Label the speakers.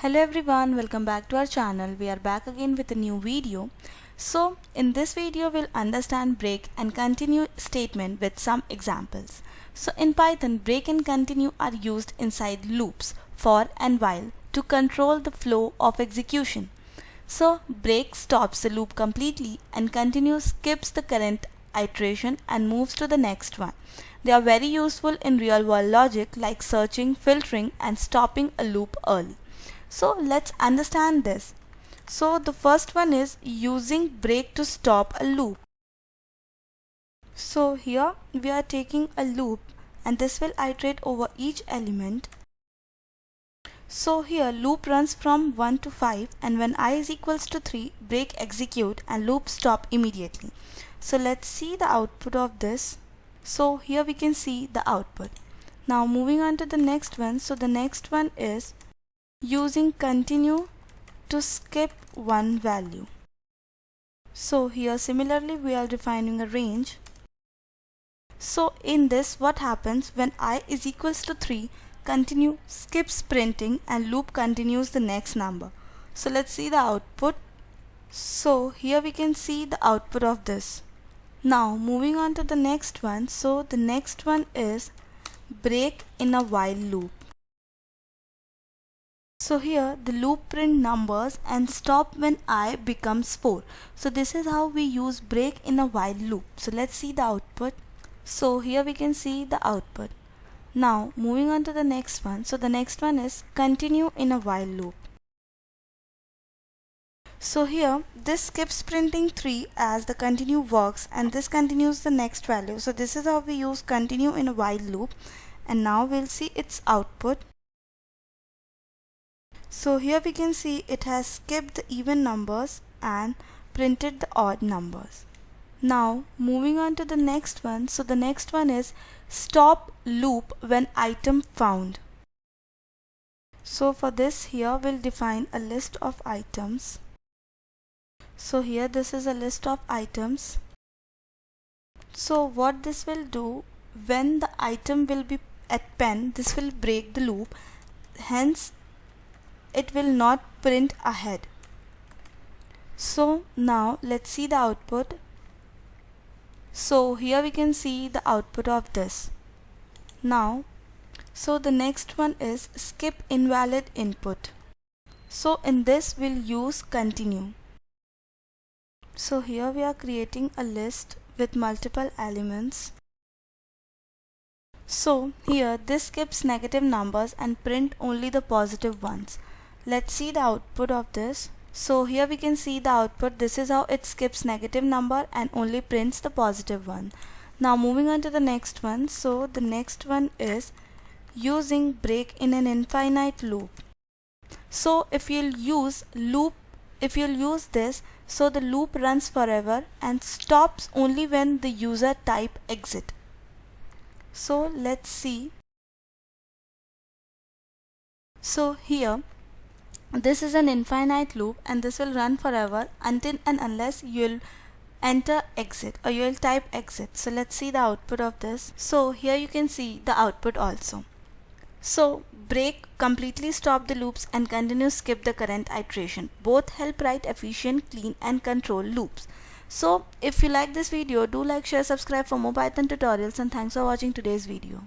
Speaker 1: Hello everyone, welcome back to our channel. We are back again with a new video. So in this video we'll understand break and continue statement with some examples. So in Python, break and continue are used inside loops for and while to control the flow of execution. So break stops the loop completely and continue skips the current iteration and moves to the next one. They are very useful in real world logic like searching, filtering and stopping a loop early. So let's understand this. So the first one is using break to stop a loop. So here we are taking a loop and this will iterate over each element. So here loop runs from 1 to 5 and when I is equals to 3, break execute and loop stop immediately. So let's see the output of this. So here we can see the output. Now moving on to the next one. So the next one is using continue to skip one value. So here similarly we are defining a range. So in this what happens when I is equals to 3, continue skips printing and loop continues the next number. So let's see the output. So here we can see the output of this. Now moving on to the next one. So the next one is break in a while loop. So here the loop print numbers and stop when I becomes 4. So this is how we use break in a while loop. So let's see the output. So here we can see the output. Now moving on to the next one. So the next one is continue in a while loop. So here this skips printing 3 as the continue works and this continues the next value. So this is how we use continue in a while loop, and now we'll see its output. So here we can see it has skipped the even numbers and printed the odd numbers. Now moving on to the next one. So the next one is stop loop when item found. So for this here we'll define a list of items. So here this is a list of items. So what this will do, when the item will be at pen, this will break the loop, hence it will not print ahead. So now let's see the output. So here we can see the output of this. Now so the next one is skip invalid input. So in this we'll use continue. So here we are creating a list with multiple elements. So here this skips negative numbers and print only the positive ones. Let's see the output of this. So here we can see the output. This is how it skips negative number and only prints the positive one. Now moving on to the next one. So the next one is using break in an infinite loop. So if you'll use this, so the loop runs forever and stops only when the user type exit. So let's see. So here this is an infinite loop and this will run forever until and unless you'll enter exit or you'll type exit. So let's see the output of this. So here you can see the output also. So break completely stop the loops and continue skip the current iteration. Both help write efficient, clean and control loops. So if you like this video, do like, share, subscribe for more Python tutorials, and thanks for watching today's video.